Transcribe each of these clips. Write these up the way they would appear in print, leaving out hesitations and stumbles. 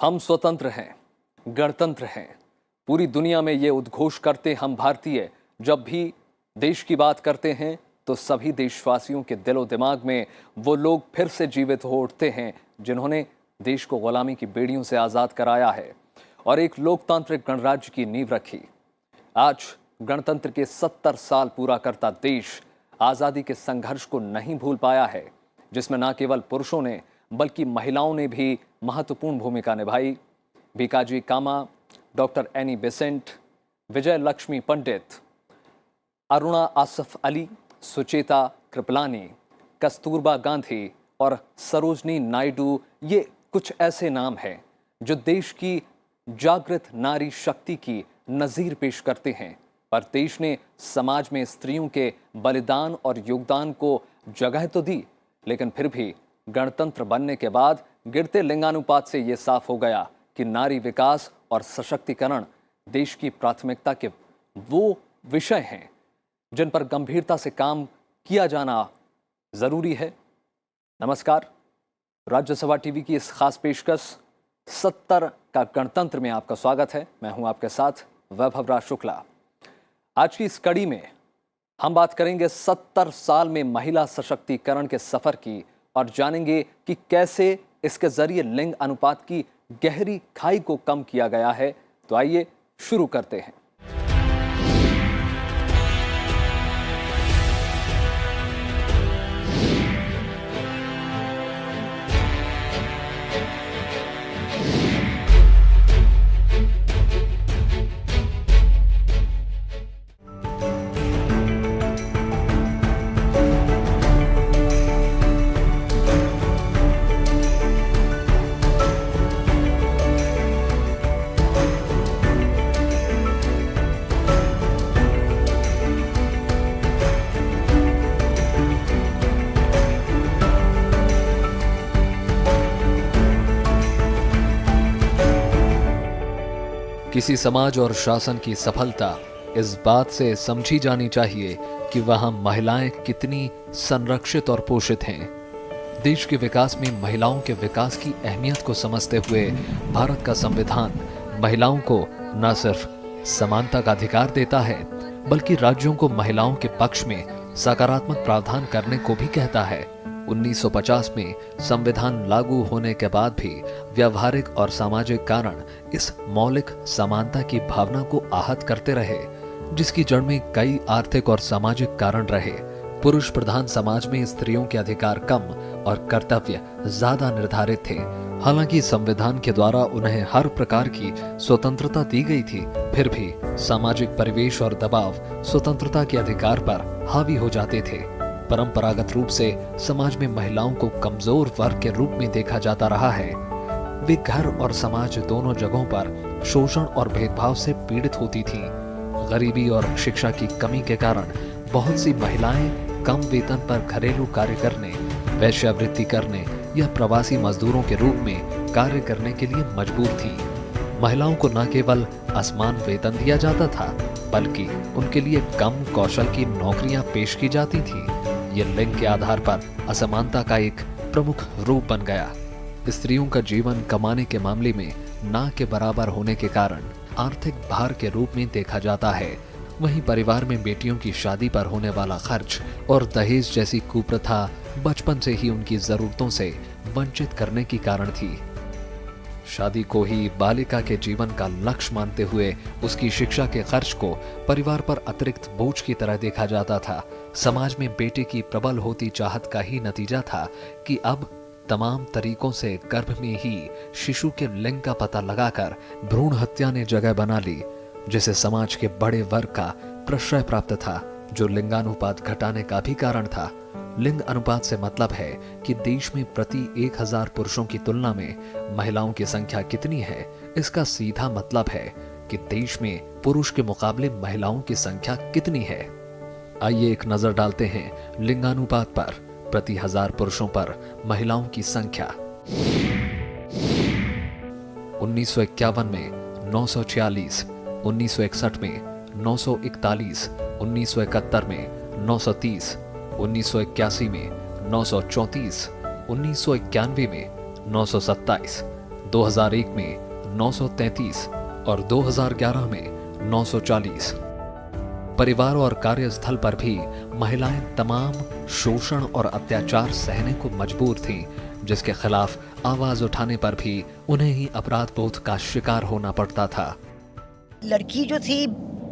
हम स्वतंत्र हैं, गणतंत्र हैं। पूरी दुनिया में ये उद्घोष करते हम भारतीय जब भी देश की बात करते हैं तो सभी देशवासियों के दिलो दिमाग में वो लोग फिर से जीवित हो उठते हैं जिन्होंने देश को गुलामी की बेड़ियों से आज़ाद कराया है और एक लोकतांत्रिक गणराज्य की नींव रखी। आज गणतंत्र के 70 साल पूरा करता देश आज़ादी के संघर्ष को नहीं भूल पाया है, जिसमें न केवल पुरुषों ने बल्कि महिलाओं ने भी महत्वपूर्ण भूमिका निभाई। भीकाजी कामा, डॉक्टर एनी बेसेंट, विजय लक्ष्मी पंडित, अरुणा आसफ अली, सुचेता कृपलानी, कस्तूरबा गांधी और सरोजनी नायडू, ये कुछ ऐसे नाम हैं जो देश की जागृत नारी शक्ति की नज़ीर पेश करते हैं। पर देश ने समाज में स्त्रियों के बलिदान और योगदान को जगह तो दी, लेकिन फिर भी गणतंत्र बनने के बाद गिरते लिंगानुपात से ये साफ हो गया कि नारी विकास और सशक्तिकरण देश की प्राथमिकता के वो विषय हैं जिन पर गंभीरता से काम किया जाना जरूरी है। नमस्कार, राज्यसभा टीवी की इस खास पेशकश 70 का गणतंत्र में आपका स्वागत है। मैं हूं आपके साथ वैभव राज शुक्ला। आज की इस कड़ी में हम बात करेंगे 70 साल में महिला सशक्तिकरण के सफर की और जानेंगे कि कैसे इसके जरिए लिंग अनुपात की गहरी खाई को कम किया गया है। तो आइए शुरू करते हैं। किसी समाज और शासन की सफलता इस बात से समझी जानी चाहिए कि वहां महिलाएं कितनी संरक्षित और पोषित हैं। देश के विकास में महिलाओं के विकास की अहमियत को समझते हुए भारत का संविधान महिलाओं को न सिर्फ समानता का अधिकार देता है, बल्कि राज्यों को महिलाओं के पक्ष में सकारात्मक प्रावधान करने को भी कहता है। 1950 में संविधान लागू होने के बाद भी व्यवहारिक और सामाजिक कारण इस मौलिक समानता की भावना को आहत करते रहे, जिसकी जड़ में कई आर्थिक और सामाजिक कारण रहे। पुरुष प्रधान समाज में स्त्रियों के अधिकार कम और कर्तव्य ज्यादा निर्धारित थे। हालांकि संविधान के द्वारा उन्हें हर प्रकार की स्वतंत्रता दी गई थी, फिर भी सामाजिक परिवेश और दबाव स्वतंत्रता के अधिकार पर हावी हो जाते थे। परंपरागत रूप से समाज में महिलाओं को कमजोर वर्ग के रूप में देखा जाता रहा है। वे घर और समाज दोनों जगहों पर शोषण और भेदभाव से पीड़ित होती थीं। गरीबी और शिक्षा की कमी के कारण बहुत सी महिलाएं कम वेतन पर घरेलू कार्य करने, वेश्यावृत्ति करने या प्रवासी मजदूरों के रूप में कार्य करने के लिए मजबूर थीं। महिलाओं को न केवल असमान वेतन दिया जाता था, बल्कि उनके लिए कम कौशल की नौकरियां पेश की जाती थी। ये लिंग के आधार पर असमानता का एक प्रमुख रूप बन गया। स्त्रियों का जीवन कमाने के मामले में ना के बराबर होने के कारण आर्थिक भार के रूप में देखा जाता है। वहीं परिवार में बेटियों की शादी पर होने वाला खर्च और दहेज जैसी कुप्रथा बचपन से ही उनकी जरूरतों से वंचित करने की कारण थी। शादी को ही बालिका के जीवन का लक्ष्य मानते हुए उसकी शिक्षा के खर्च को परिवार पर अतिरिक्त बोझ की तरह देखा जाता था। समाज में बेटे की प्रबल होती चाहत का ही नतीजा था कि अब तमाम तरीकों से गर्भ में ही शिशु के लिंग का पता लगाकर भ्रूण हत्या ने जगह बना ली, जिसे समाज के बड़े वर्ग का प्रश्रय प्राप्त था, जो लिंगानुपात घटाने का भी कारण था। लिंग अनुपात से मतलब है कि देश में प्रति 1000 पुरुषों की तुलना में महिलाओं की संख्या कितनी है। इसका सीधा मतलब है कि देश में पुरुष के मुकाबले महिलाओं की संख्या कितनी है। आइए एक नजर डालते हैं लिंगानुपात पर। प्रति 1000 पुरुषों पर महिलाओं की संख्या 1951 में 946, 1961 में 941, 1971 में 930, 1981 में 934, 1991 में 927, 2001 में 933 और 2011 में 940। परिवार और कार्यस्थल पर भी महिलाएं तमाम शोषण और अत्याचार सहने को मजबूर थीं, जिसके खिलाफ आवाज उठाने पर भी उन्हें ही अपराध बोध का शिकार होना पड़ता था। लड़की जो थी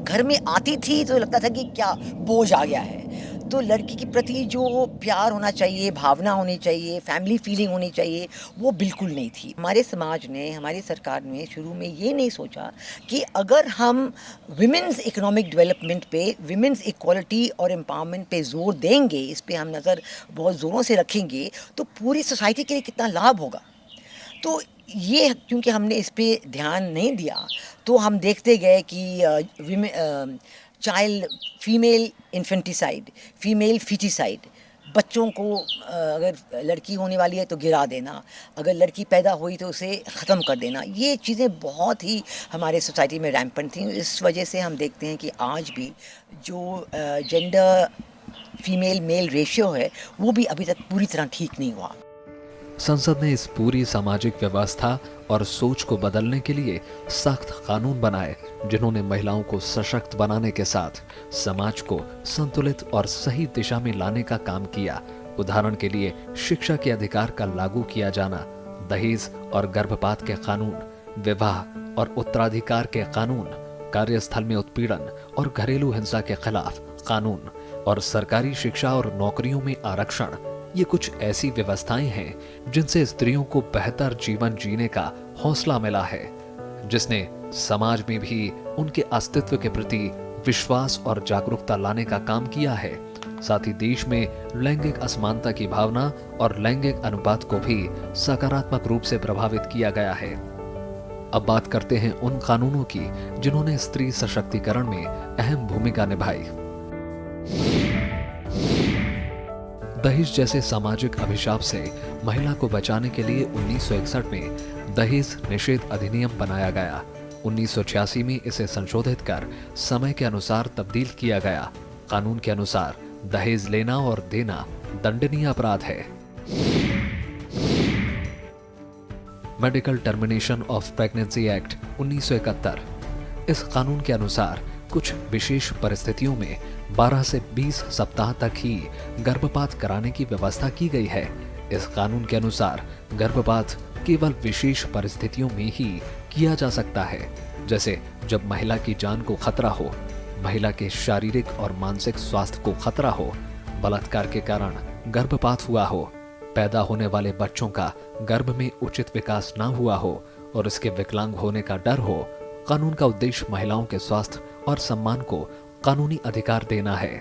घर में आती थी तो लगता था कि क्या बोझ आ गया है। तो लड़की के प्रति जो प्यार होना चाहिए, भावना होनी चाहिए, फैमिली फीलिंग होनी चाहिए, वो बिल्कुल नहीं थी। हमारे समाज ने, हमारी सरकार ने शुरू में ये नहीं सोचा कि अगर हम विमेंस इकोनॉमिक डेवलपमेंट पे, विमेंस इक्वालिटी और एम्पावरमेंट पे जोर देंगे, इस पे हम नज़र बहुत ज़ोरों से रखेंगे, तो पूरी सोसाइटी के लिए कितना लाभ होगा। तो ये क्योंकि हमने इस पे ध्यान नहीं दिया, तो हम देखते गए कि child female infanticide, female foeticide, बच्चों को अगर लड़की होने वाली है तो गिरा देना, अगर लड़की पैदा हुई तो उसे ख़त्म कर देना, ये चीज़ें बहुत ही हमारे सोसाइटी में रैम्पेंट थी। इस वजह से हम देखते हैं कि आज भी जो जेंडर फीमेल मेल रेशियो है वो भी अभी तक पूरी तरह ठीक नहीं हुआ। संसद ने इस पूरी सामाजिक व्यवस्था और सोच को बदलने के लिए सख्त कानून बनाए, जिन्होंने महिलाओं को सशक्त बनाने के साथ समाज को संतुलित और सही दिशा में लाने का काम किया। उदाहरण के लिए शिक्षा के अधिकार का लागू किया जाना, दहेज और गर्भपात के कानून, विवाह और उत्तराधिकार के कानून, कार्यस्थल में उत्पीड़न और घरेलू हिंसा के खिलाफ कानून और सरकारी शिक्षा और नौकरियों में आरक्षण। ये कुछ ऐसी व्यवस्थाएं हैं जिनसे स्त्रियों को बेहतर जीवन जीने का हौसला मिला है, जिसने समाज में भी उनके अस्तित्व के प्रति विश्वास और जागरूकता लाने का काम किया है। साथ ही देश में लैंगिक असमानता की भावना और लैंगिक अनुपात को भी सकारात्मक रूप से प्रभावित किया गया है। अब बात करते हैं उन कानूनों की जिन्होंने स्त्री सशक्तिकरण में अहम भूमिका निभाई। दहेज जैसे सामाजिक अभिशाप से महिला को बचाने के लिए 1961 में दहेज निषेध अधिनियम बनाया गया। 1986 में इसे संशोधित कर समय के अनुसार तब्दील किया गया। कानून के अनुसार दहेज लेना और देना दंडनीय अपराध है। Medical termination of pregnancy act 1971। इस कानून के अनुसार कुछ विशेष परिस्थितियों में 12 से 20 सप्ताह तक ही गर्भपात कराने की व्यवस्था की गई है। इस कानून के अनुसार गर्भपात केवल विशेष परिस्थितियों में ही किया जा सकता है, जैसे जब महिला की जान को खतरा हो, महिला के शारीरिक और मानसिक स्वास्थ्य को खतरा हो, बलात्कार के कारण गर्भपात हुआ हो, पैदा होने वाले बच्चों का गर्भ में उचित विकास ना हुआ हो और इसके विकलांग होने का डर हो। कानून का उद्देश्य महिलाओं के स्वास्थ्य और सम्मान को कानूनी अधिकार देना है।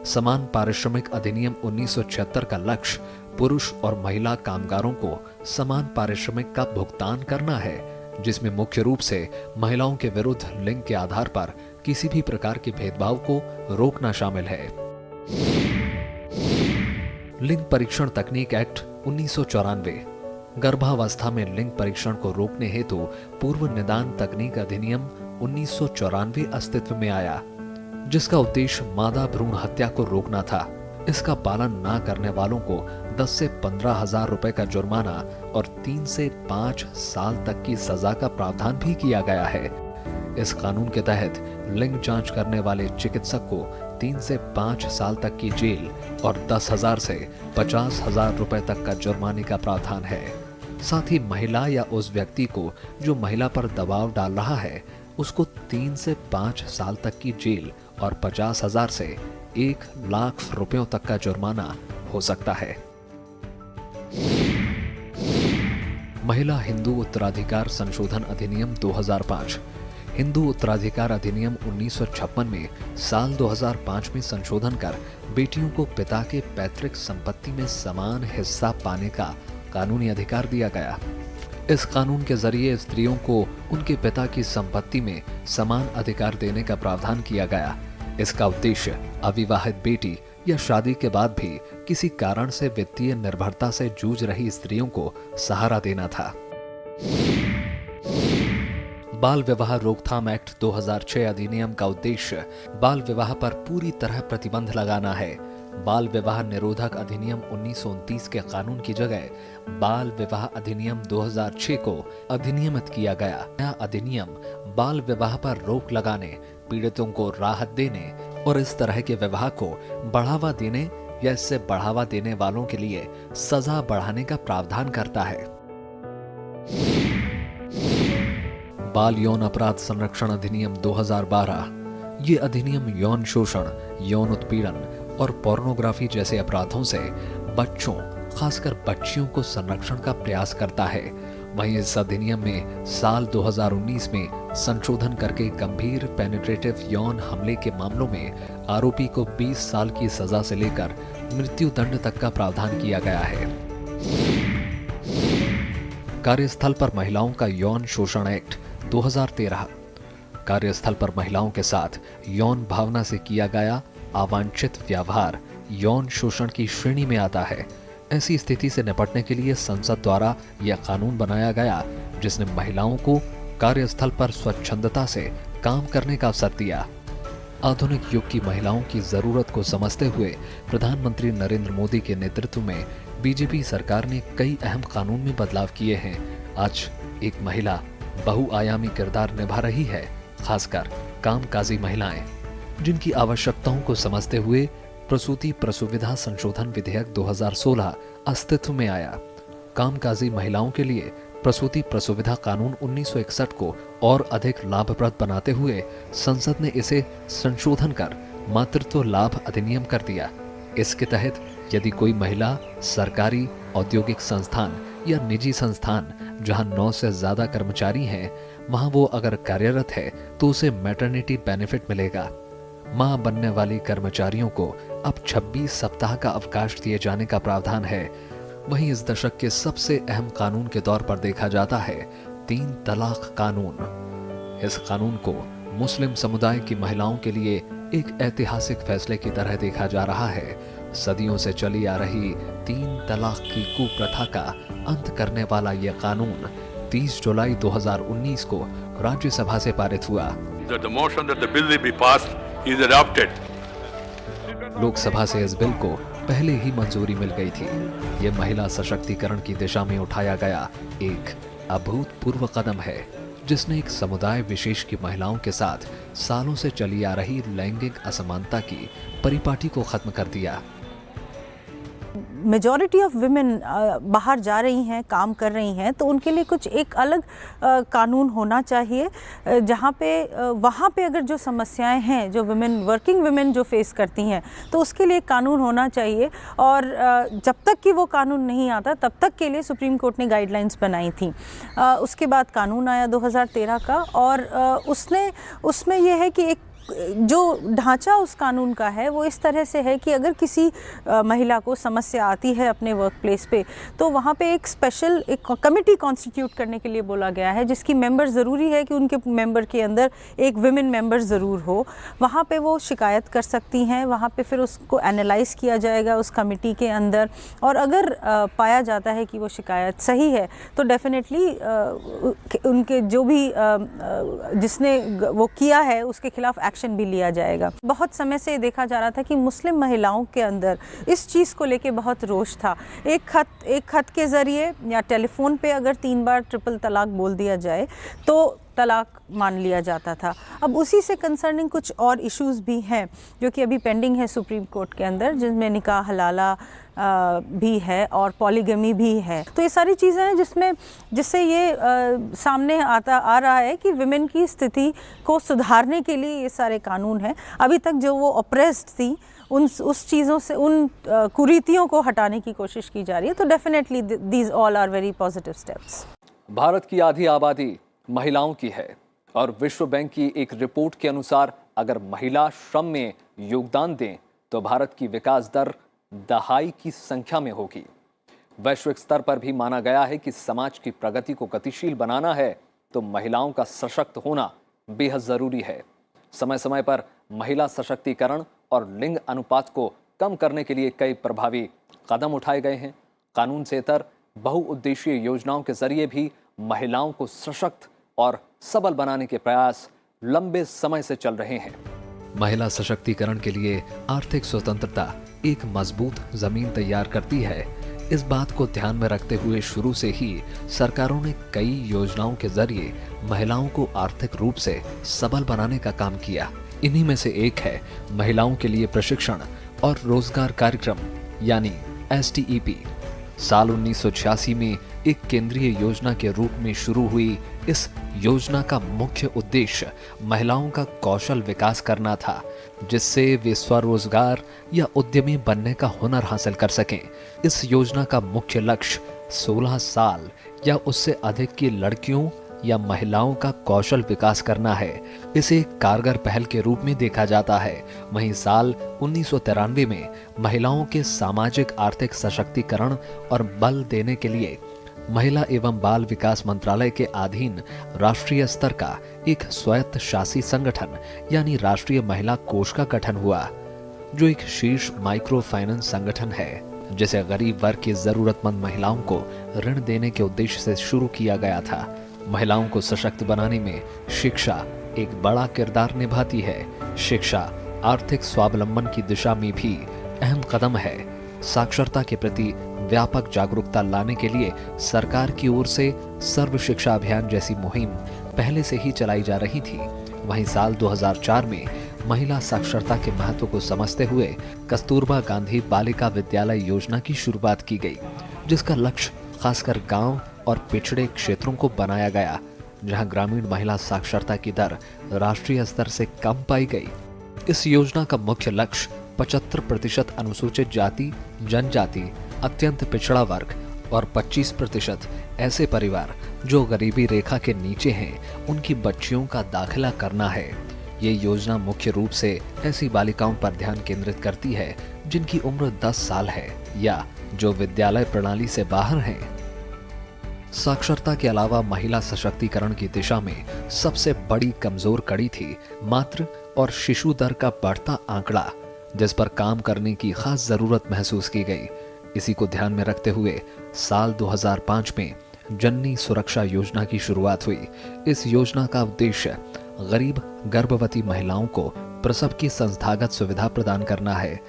समान पारिश्रमिक अधिनियम 1976 का लक्ष्य पुरुष और महिला कामगारों को समान पारिश्रमिक का भुगतान करना है, जिसमें मुख्य रूप से महिलाओं के विरुद्ध लिंग के आधार पर किसी भी प्रकार के भेदभाव को रोकना शामिल है। लिंग परीक्षण तकनीक एक्ट 1994। गर्भावस्था में लिंग परीक्षण को रोकने हेतु पूर्व निदान तकनीक अधिनियम 1994 अस्तित्व में आया, जिसका उद्देश्य मादा भ्रूण हत्या को रोकना था। इसका पालन न करने वालों को 10 से 15,000 रुपए का जुर्माना और 3 से 5 साल तक की सजा का प्रावधान भी किया गया है। इस कानून के तहत लिंग जांच करने वाले चिकित्सक को 3 से 5 साल तक की जेल और 10,000 से 50,000 रुपए तक का जुर्माने का प्रावधान है। साथ ही महिला या उस व्यक्ति को जो महिला पर दबाव डाल रहा है, उसको 3 से 5 साल तक की जेल और 50,000 से 1 लाख रुपयों तक का जुर्माना हो सकता है। महिला हिंदू उत्तराधिकार संशोधन अधिनियम 2005। हिंदू उत्तराधिकार अधिनियम 1956 में साल 2005 में संशोधन कर बेटियों को पिता के पैतृक संपत्ति में समान हिस्सा पाने का कानूनी अधिकार दिया गया। इस कानून के जरिए स्त्रियों को उनके पिता की संपत्ति में समान अधिकार देने का प्रावधान किया गया। इसका उद्देश्य अविवाहित बेटी या शादी के बाद भी किसी कारण से वित्तीय निर्भरता से जूझ रही स्त्रियों को सहारा देना था। बाल विवाह रोकथाम एक्ट 2006 अधिनियम का उद्देश्य बाल विवाह पर पूरी तरह प्रतिबंध लगाना है। बाल विवाह निरोधक अधिनियम 1929 के कानून की जगह बाल विवाह अधिनियम 2006 को अधिनियमित किया गया। यह अधिनियम बाल विवाह पर रोक लगाने, पीड़ितों को राहत देने और इस तरह के विवाह को बढ़ावा देने या इससे बढ़ावा देने वालों के लिए सजा बढ़ाने का प्रावधान करता है। बाल यौन अपराध संरक्षण अधिनियम 2012 ये अधिनियम यौन शोषण, यौन उत्पीड़न और पोर्नोग्राफी जैसे अपराधों से बच्चों, खासकर बच्चियों को संरक्षण का प्रयास करता है। वहीं इस अधिनियम में साल 2019 में संशोधन करके गंभीर पेनिट्रेटिव यौन हमले के मामलों में आरोपी को 20 साल की सजा से लेकर मृत्यु दंड तक का प्रावधान किया गया है। कार्यस्थल पर महिलाओं का यौन शोषण एक्ट 2013 कार्यस्थल पर महिलाओं के साथ यौन भावना से किया गया अवांछित व्यवहार यौन शोषण की श्रेणी में आता है। ऐसी स्थिति से निपटने के लिए संसद द्वारा यह कानून बनाया गया, जिसने महिलाओं को कार्यस्थल पर स्वच्छंदता से काम करने का अवसर दिया। आधुनिक युग की महिलाओं की जरूरत को समझते हुए प्रधानमंत्री नरेंद्र मोदी के नेतृत्व में बीजेपी सरकार ने कई अहम कानून में बदलाव किए हैं। आज एक महिला बहुआयामी किरदार निभा रही है, खासकर कामकाजी महिलाएं, जिनकी आवश्यकताओं को समझते हुए प्रसूति प्रसुविधा संशोधन विधेयक 2016 अस्तित्व में आया। कामकाजी महिलाओं के लिए प्रसूति प्रसुविधा कानून 1961 को और अधिक लाभप्रद बनाते हुए संसद ने इसे संशोधन कर मातृत्व लाभ अधिनियम कर दिया। इसके तहत यदि कोई महिला सरकारी, औद्योगिक संस्थान या निजी संस्थान जहां 9 से ज्यादा कर्मचारी हैं, वहां वो अगर कार्यरत है तो उसे मैटरनिटी बेनिफिट मिलेगा। मां बनने वाली कर्मचारियों को अब 26 सप्ताह का अवकाश दिए जाने का प्रावधान है। वहीं इस दशक के सबसे अहम कानून के तौर पर देखा जाता है 3 तलाक कानून। इस कानून को मुस्लिम समुदाय की महिलाओं के लिए एक ऐतिहासिक फैसले की तरह देखा जा रहा है। सदियों से चली आ रही 3 तलाक की कुप्रथा का अंत करने वाला यह कानून 30 जुलाई 2019 को राज्यसभा से पारित हुआ। लोकसभा से इस बिल को पहले ही मंजूरी मिल गई थी। यह महिला सशक्तिकरण की दिशा में उठाया गया एक अभूतपूर्व कदम है, जिसने एक समुदाय विशेष की महिलाओं के साथ सालों से चली आ रही लैंगिक असमानता की परिपाटी को खत्म कर दिया। मेजॉरिटी ऑफ विमेन बाहर जा रही हैं, काम कर रही हैं, तो उनके लिए कुछ एक अलग कानून होना चाहिए, जहाँ पे वहाँ पे अगर जो समस्याएं हैं जो वर्किंग विमेन जो फेस करती हैं, तो उसके लिए कानून होना चाहिए। और जब तक कि वो कानून नहीं आता तब तक के लिए सुप्रीम कोर्ट ने गाइडलाइंस बनाई थी। उसके बाद कानून आया 2013 का, और उसमें यह है कि एक जो ढांचा उस कानून का है वो इस तरह से है कि अगर किसी महिला को समस्या आती है अपने वर्क प्लेस पे, तो वहाँ पे एक स्पेशल कमेटी कॉन्स्टिट्यूट करने के लिए बोला गया है, जिसकी मेंबर ज़रूरी है कि उनके मेंबर के अंदर एक विमेन मेंबर ज़रूर हो। वहाँ पे वो शिकायत कर सकती हैं, वहाँ पे फिर उसको एनालाइज़ किया जाएगा उस कमेटी के अंदर, और अगर पाया जाता है कि वो शिकायत सही है तो डेफिनेटली उनके जो भी जिसने वो किया है उसके खिलाफ एक्शन भी लिया जाएगा। बहुत समय से देखा जा रहा था कि मुस्लिम महिलाओं के अंदर इस चीज़ को लेके बहुत रोष था। एक खत के ज़रिए या टेलीफोन पे अगर 3 बार ट्रिपल तलाक बोल दिया जाए तो तलाक मान लिया जाता था। अब उसी से कंसर्निंग कुछ और इश्यूज़ भी हैं जो कि अभी पेंडिंग है सुप्रीम कोर्ट के अंदर, जिसमें निकाह हलाला भी है और पॉलीगमी भी है। तो ये सारी चीज़ें हैं जिससे ये सामने आ रहा है कि विमेन की स्थिति को सुधारने के लिए ये सारे कानून हैं। अभी तक जो वो ऑप्रेस्ड थी उस चीज़ों से, उन कुरीतियों को हटाने की कोशिश की जा रही है। तो definitely these all are very positive steps. Bharat की आधी आबादी महिलाओं की है और विश्व बैंक की एक रिपोर्ट के अनुसार अगर महिला श्रम में योगदान दें तो भारत की विकास दर दहाई की संख्या में होगी। वैश्विक स्तर पर भी माना गया है कि समाज की प्रगति को गतिशील बनाना है तो महिलाओं का सशक्त होना बेहद जरूरी है। समय समय पर महिला सशक्तिकरण और लिंग अनुपात को कम करने के लिए कई प्रभावी कदम उठाए गए हैं। कानून से इतर बहुउद्देशीय योजनाओं के जरिए भी महिलाओं को सशक्त और सबल बनाने के प्रयास लंबे समय से चल रहे हैं। महिला सशक्तिकरण के लिए आर्थिक स्वतंत्रता एक मजबूत जमीन तैयार करती है। इस बात को ध्यान में रखते हुए शुरू से ही सरकारों ने कई योजनाओं के जरिए महिलाओं को आर्थिक रूप से सबल बनाने का काम किया। इन्हीं में से एक है महिलाओं के लिए प्रशिक्षण और रोजगार कार्यक्रम यानी STEP। साल 1986 में एक केंद्रीय योजना के रूप में शुरू हुई इस योजना का मुख्य उद्देश्य महिलाओं का कौशल विकास करना था, जिससे वे स्वरोजगार या उद्यमी बनने का हुनर हासिल कर सकें। इस योजना का मुख्य लक्ष्य 16 साल या उससे अधिक की लड़कियों या महिलाओं का कौशल विकास करना है। इसे एक कारगर पहल के रूप में देखा जाता है। वहीं साल 1993 में महिलाओं के सामाजिक आर्थिक सशक्तिकरण और बल देने के लिए महिला एवं बाल विकास मंत्रालय के अधीन राष्ट्रीय स्तर का एक स्वायत्त शासी संगठन यानी राष्ट्रीय महिला कोष का गठन हुआ, जो एक शीर्ष माइक्रो फाइनेंस संगठन है, जिसे गरीब वर्ग की जरूरतमंद महिलाओं को ऋण देने के उद्देश्य से शुरू किया गया था। महिलाओं को सशक्त बनाने में शिक्षा एक बड़ा किरदार निभाती है। शिक्षा आर्थिक स्वावलंबन की दिशा में भी अहम कदम है। साक्षरता के प्रति व्यापक जागरूकता लाने के लिए सरकार की ओर से सर्व शिक्षा अभियान जैसी मुहिम पहले से ही चलाई जा रही थी। वहीं साल 2004 में महिला साक्षरता के महत्व को समझते हुए कस्तूरबा गांधी बालिका विद्यालय योजना की शुरुआत की गई, जिसका लक्ष्य खासकर गांव और पिछड़े क्षेत्रों को बनाया गया, जहां ग्रामीण महिला साक्षरता की दर राष्ट्रीय स्तर से कम पाई गई। इस योजना का मुख्य लक्ष्य 75% अनुसूचित जाति, जनजाति, अत्यंत पिछड़ा वर्ग और 25% ऐसे परिवार जो गरीबी रेखा के नीचे हैं, उनकी बच्चियों का दाखिला करना है। ये योजना मुख्य रूप से ऐसी बालिकाओं पर ध्यान केंद्रित करती है जिनकी उम्र 10 साल है या जो विद्यालय प्रणाली से बाहर हैं। साक्षरता के अलावा महिला सशक्तिकरण की दिशा में सबसे बड़ी कमजोर कड़ी थी मातृ और शिशु दर का बढ़ता आंकड़ा, जिस पर काम करने की खास जरूरत महसूस की गई। इसी को ध्यान में रखते हुए साल 2005 में जननी सुरक्षा योजना की शुरुआत हुई। इस योजना का उद्देश्य गरीब गर्भवती महिलाओं को प्रसव की संस्थागत सुविधा प्रदान करना है।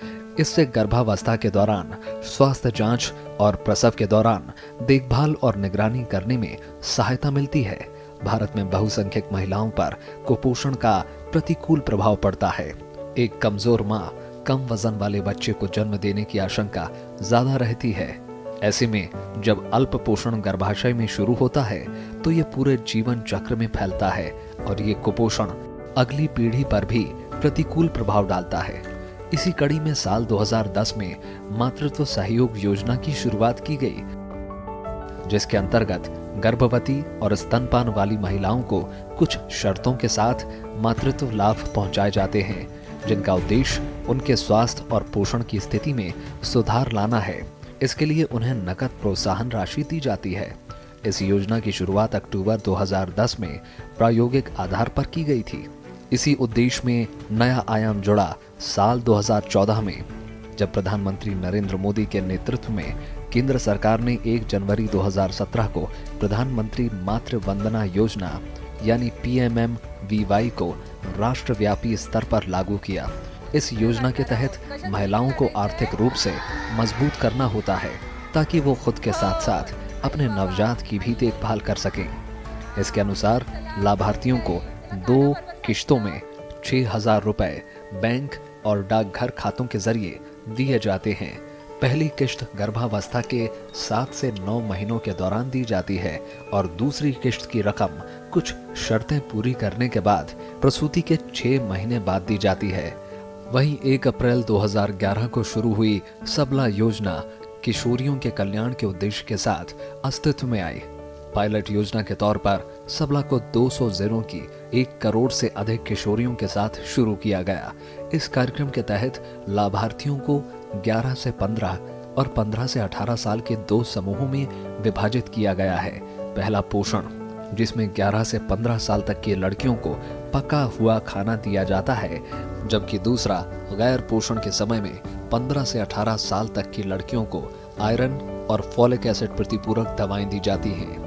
इससे गर्भावस्था के दौरान स्वास्थ्य जांच और प्रसव के दौरान देखभाल और निगरानी करने में सहायता मिलती है। भारत में बहुसंख्यक महिलाओं पर कुपोषण का प्रतिकूल प्रभाव पड़ता है। एक कमजोर माँ कम वजन वाले बच्चे को जन्म देने की आशंका ज्यादा रहती है। ऐसे में जब अल्प पोषण गर्भाशय में शुरू होता है तो ये पूरे जीवन चक्र में फैलता है और ये कुपोषण अगली पीढ़ी पर भी प्रतिकूल प्रभाव डालता है। इसी कड़ी में साल 2010 में मातृत्व सहयोग योजना की शुरुआत की गई, जिसके अंतर्गत गर्भवती और स्तनपान वाली महिलाओं को कुछ शर्तों के साथ मातृत्व लाभ पहुंचाए जाते हैं, जिनका उद्देश्य उनके स्वास्थ्य और पोषण की स्थिति में सुधार लाना है। इसके लिए उन्हें नकद प्रोत्साहन राशि दी जाती है। इस योजना की शुरुआत अक्टूबर 2010 में प्रायोगिक आधार पर की गई थी। इसी उद्देश्य में नया आयाम जुड़ा साल 2014 में, जब प्रधानमंत्री नरेंद्र मोदी के नेतृत्व में केंद्र सरकार ने 1 जनवरी 2017 को प्रधानमंत्री मातृ वंदना योजना यानी PMMVY को राष्ट्रव्यापी स्तर पर लागू किया। इस योजना के तहत महिलाओं को आर्थिक रूप से मजबूत करना होता है ताकि वो खुद के साथ साथ अपने नवजात की भी देखभाल कर सकें। इसके अनुसार लाभार्थियों को 2 किश्तों में 6,000 रुपए बैंक और डाकघर खातों के जरिए दिए जाते हैं। पहली किश्त गर्भावस्था के 7 से 9 महीनों के दौरान दी जाती है और दूसरी किश्त की रकम कुछ शर्तें पूरी करने के बाद प्रसूति के 6 महीने बाद दी जाती है। वहीं 1 अप्रैल 2011 को शुरू हुई सबला योजना किशोरियों के कल्याण के उद्देश्य के साथ अस्तित्व में आई। पायलट योजना के तौर पर सबला को 200 जिलों की 1 करोड़ से अधिक किशोरियों के साथ शुरू किया गया। इस कार्यक्रम के तहत लाभार्थियों को 11 से 15 और 15 से 18 साल के 2 समूहों में विभाजित किया गया है। पहला पोषण, जिसमें 11 से 15 साल तक की लड़कियों को पका हुआ खाना दिया जाता है, जबकि दूसरा गैर पोषण के समय में 15 से 18 साल तक की लड़कियों को आयरन और फॉलिक एसिड प्रतिपूरक दवाएं दी जाती हैं।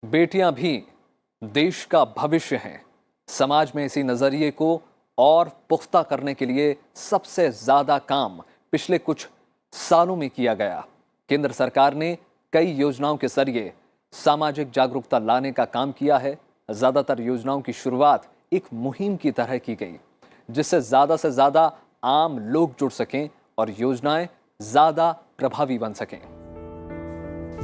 बेटियां भी देश का भविष्य हैं। समाज में इसी नजरिए को और पुख्ता करने के लिए सबसे ज्यादा काम पिछले कुछ सालों में किया गया। केंद्र सरकार ने कई योजनाओं के जरिए सामाजिक जागरूकता लाने का काम किया है। ज्यादातर योजनाओं की शुरुआत एक मुहिम की तरह की गई, जिससे ज्यादा आम लोग जुड़ सकें और योजनाएं ज्यादा प्रभावी बन सकें।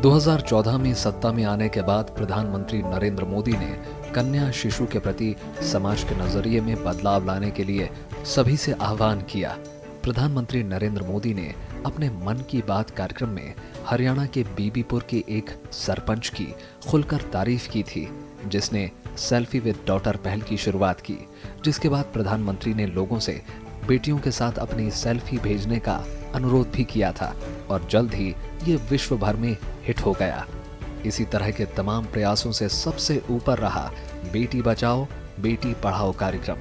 2014 में सत्ता में आने के बाद प्रधानमंत्री नरेंद्र मोदी ने कन्या शिशु के प्रति समाज के नजरिए में बदलाव लाने के लिए सभी से आह्वान किया। प्रधानमंत्री नरेंद्र मोदी ने अपने मन की बात कार्यक्रम में हरियाणा के बीबीपुर के एक सरपंच की खुलकर तारीफ की थी, जिसने सेल्फी विद डॉटर पहल की शुरुआत की, जिसके बाद प्रधानमंत्री ने लोगों से बेटियों के साथ अपनी सेल्फी भेजने का अनुरोध भी किया था और जल्द ही ये विश्व भर में हिट हो गया। इसी तरह के तमाम प्रयासों से सबसे ऊपर रहा बेटी बचाओ बेटी पढ़ाओ कार्यक्रम,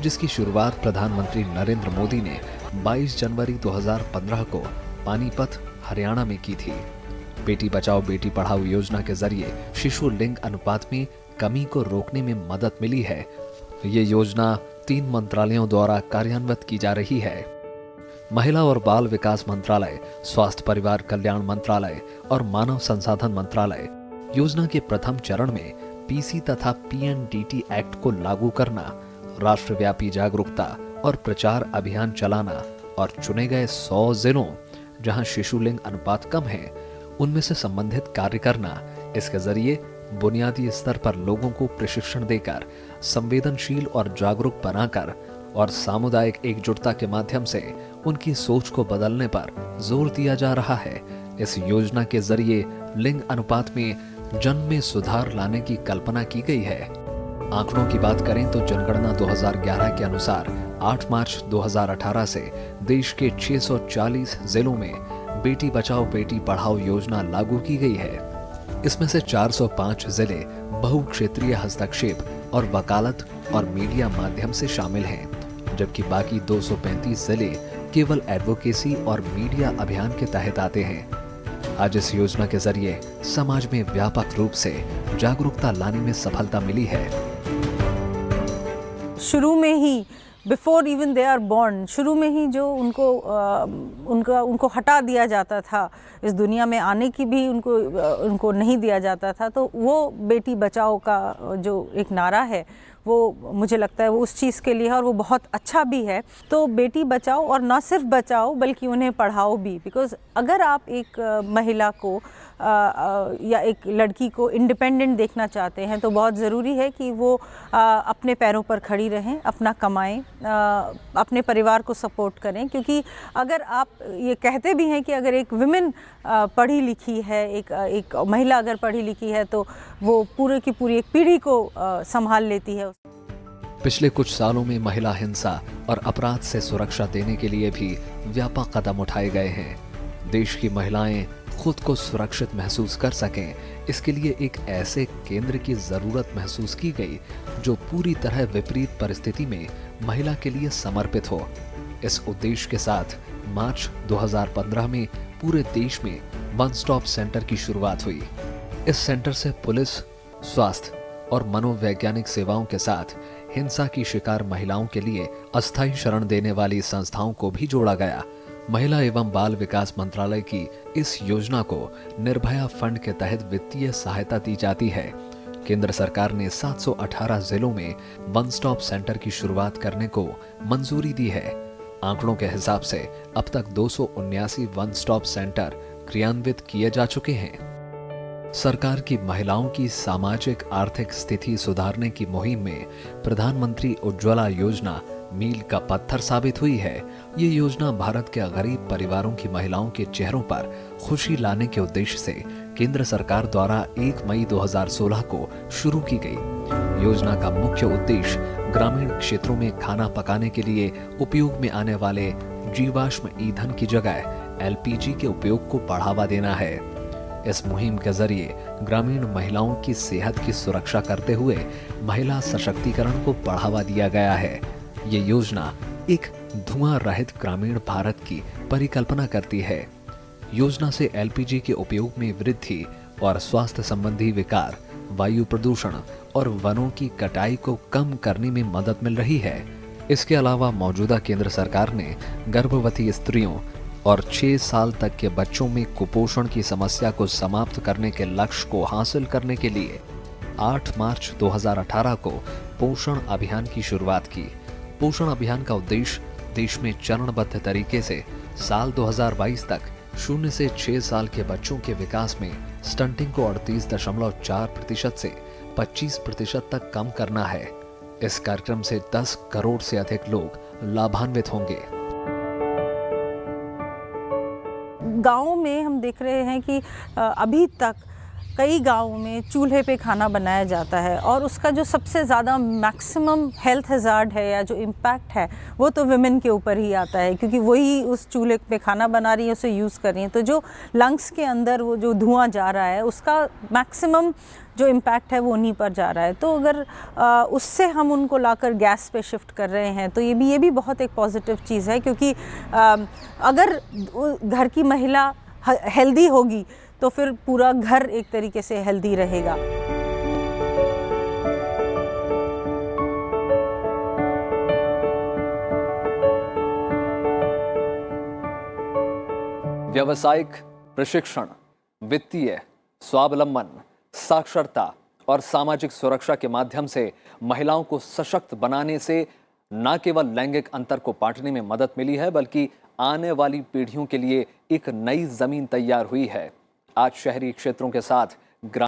जिसकी शुरुआत प्रधानमंत्री नरेंद्र मोदी ने 22 जनवरी 2015 को पानीपत हरियाणा में की थी। बेटी बचाओ बेटी पढ़ाओ योजना के जरिए शिशु लिंग अनुपात में कमी को रोकने में मदद मिली है। ये योजना 3 मंत्रालयों द्वारा कार्यान्वित की जा रही है। महिला और बाल विकास मंत्रालय, स्वास्थ्य परिवार कल्याण मंत्रालय और मानव संसाधन मंत्रालय। योजना के प्रथम चरण में पीसी तथा पीएनडीटी एक्ट को लागू करना, राष्ट्रव्यापी जागरूकता और प्रचार अभियान चलाना और चुने गए 100 जिलों जहां शिशु लिंग अनुपात कम है उनमें से संबंधित कार्य करना। इसके जरिए बुनियादी स्तर पर लोगों को प्रशिक्षण देकर संवेदनशील और जागरूक बनाकर और सामुदायिक एकजुटता के माध्यम से उनकी सोच को बदलने पर जोर दिया जा रहा है। इस योजना के जरिए लिंग अनुपात में जन्म में सुधार लाने की कल्पना की गई है। आंकड़ों की बात करें तो जनगणना 2011 के अनुसार 8 मार्च 2018 से देश के 640 जिलों में बेटी बचाओ बेटी पढ़ाओ योजना लागू की गई है। इसमें से 405 जिले बहुक्षेत्रीय हस्तक्षेप और वकालत और मीडिया माध्यम से शामिल हैं, जबकि बाकी 235 जिले केवल एडवोकेसी और मीडिया अभियान के तहत आते हैं। आज इस योजना के जरिए समाज में व्यापक रूप से जागरूकता लाने में सफलता मिली है। शुरू में ही before even they are born, शुरू में ही जो उनको हटा दिया जाता था, इस दुनिया में आने की भी उनको नहीं दिया जाता था, तो वो बेटी बचाओ का जो एक नारा है वो मुझे लगता है वो उस चीज़ के लिए है और वो बहुत अच्छा भी है। तो बेटी बचाओ और ना सिर्फ बचाओ बल्कि उन्हें पढ़ाओ भी, बिकॉज़ अगर आप एक महिला को या एक लड़की को इंडिपेंडेंट देखना चाहते हैं तो बहुत ज़रूरी है कि वो अपने पैरों पर खड़ी रहें, अपना कमाएं, अपने परिवार को सपोर्ट करें। क्योंकि अगर आप ये कहते भी हैं कि अगर एक विमेन पढ़ी लिखी है, एक महिला अगर पढ़ी लिखी है तो वो पूरे की पूरी एक पीढ़ी को संभाल लेती है। पिछले कुछ सालों में महिला हिंसा और अपराध से सुरक्षा देने के लिए भी व्यापक कदम उठाए गए हैं। देश की महिलाएं खुद को सुरक्षित महसूस कर सकें, इसके लिए एक ऐसे केंद्र की जरूरत महसूस की गई जो पूरी तरह विपरीत परिस्थिति में महिला के लिए समर्पित हो। इस उद्देश्य के साथ मार्च 2015 में पूरे देश में वन स्टॉप सेंटर की शुरुआत हुई। इस सेंटर से पुलिस, स्वास्थ्य और मनोवैज्ञानिक सेवाओं के साथ हिंसा की शिकार महिलाओं के लिए अस्थायी शरण देने वाली संस्थाओं को भी जोड़ा गया। महिला एवं बाल विकास मंत्रालय की इस योजना को निर्भया फंड के तहत वित्तीय सहायता दी जाती है। केंद्र सरकार ने 718 जिलों में वन स्टॉप सेंटर की शुरुआत करने को मंजूरी दी है। आंकड़ों के हिसाब से अब तक 279 वन स्टॉप सेंटर क्रियान्वित किए जा चुके हैं। सरकार की महिलाओं की सामाजिक आर्थिक स्थिति सुधारने की मुहिम में प्रधानमंत्री उज्ज्वला योजना मील का पत्थर साबित हुई है। ये योजना भारत के गरीब परिवारों की महिलाओं के चेहरों पर खुशी लाने के उद्देश्य से केंद्र सरकार द्वारा 1 मई 2016 को शुरू की गई। योजना का मुख्य उद्देश्य ग्रामीण क्षेत्रों में खाना पकाने के लिए उपयोग में आने वाले जीवाश्म ईंधन की जगह एलपीजी के उपयोग को बढ़ावा देना है। इस मुहिम के जरिए ग्रामीण महिलाओं की सेहत की सुरक्षा करते हुए महिला सशक्तिकरण को बढ़ावा दिया गया है। ये योजना एक धुआं रहित ग्रामीण भारत की परिकल्पना करती है। योजना से एलपीजी के उपयोग में वृद्धि और स्वास्थ्य संबंधी विकार, वायु प्रदूषण और वनों की कटाई को कम करने में मदद मिल रही है। इसके अलावा मौजूदा केंद्र सरकार ने गर्भवती स्त्रियों और 6 साल तक के बच्चों में कुपोषण की समस्या को समाप्त करने के लक्ष्य को हासिल करने के लिए 8 मार्च 2018 को पोषण अभियान की शुरुआत की। पोषण अभियान का उद्देश्य देश में चरणबद्ध तरीके से साल 2022 तक 0 से 6 साल के बच्चों के विकास में स्टंटिंग को 38.4% से 25% तक कम करना है। इस कार्यक्रम से 10 करोड़ से अधिक लोग लाभान्वित होंगे। गाँव में हम देख रहे हैं कि अभी तक कई गाँवों में चूल्हे पे खाना बनाया जाता है और उसका जो सबसे ज़्यादा मैक्सिमम हेल्थ हज़ार्ड है या जो इम्पैक्ट है वो तो विमेन के ऊपर ही आता है, क्योंकि वही उस चूल्हे पे खाना बना रही है, उसे यूज़ कर रही हैं। तो जो लंग्स के अंदर वो जो धुआं जा रहा है उसका मैक्सिमम जो इम्पैक्ट है वो उन्हीं पर जा रहा है। तो अगर उससे हम उनको लाकर गैस पे शिफ्ट कर रहे हैं तो ये भी बहुत एक पॉजिटिव चीज़ है, क्योंकि अगर घर की महिला हेल्दी होगी तो फिर पूरा घर एक तरीके से हेल्दी रहेगा। व्यावसायिक प्रशिक्षण, वित्तीय स्वावलंबन, साक्षरता और सामाजिक सुरक्षा के माध्यम से महिलाओं को सशक्त बनाने से न केवल लैंगिक अंतर को पाटने में मदद मिली है, बल्कि आने वाली पीढ़ियों के लिए एक नई जमीन तैयार हुई है। आज शहरी क्षेत्रों के साथ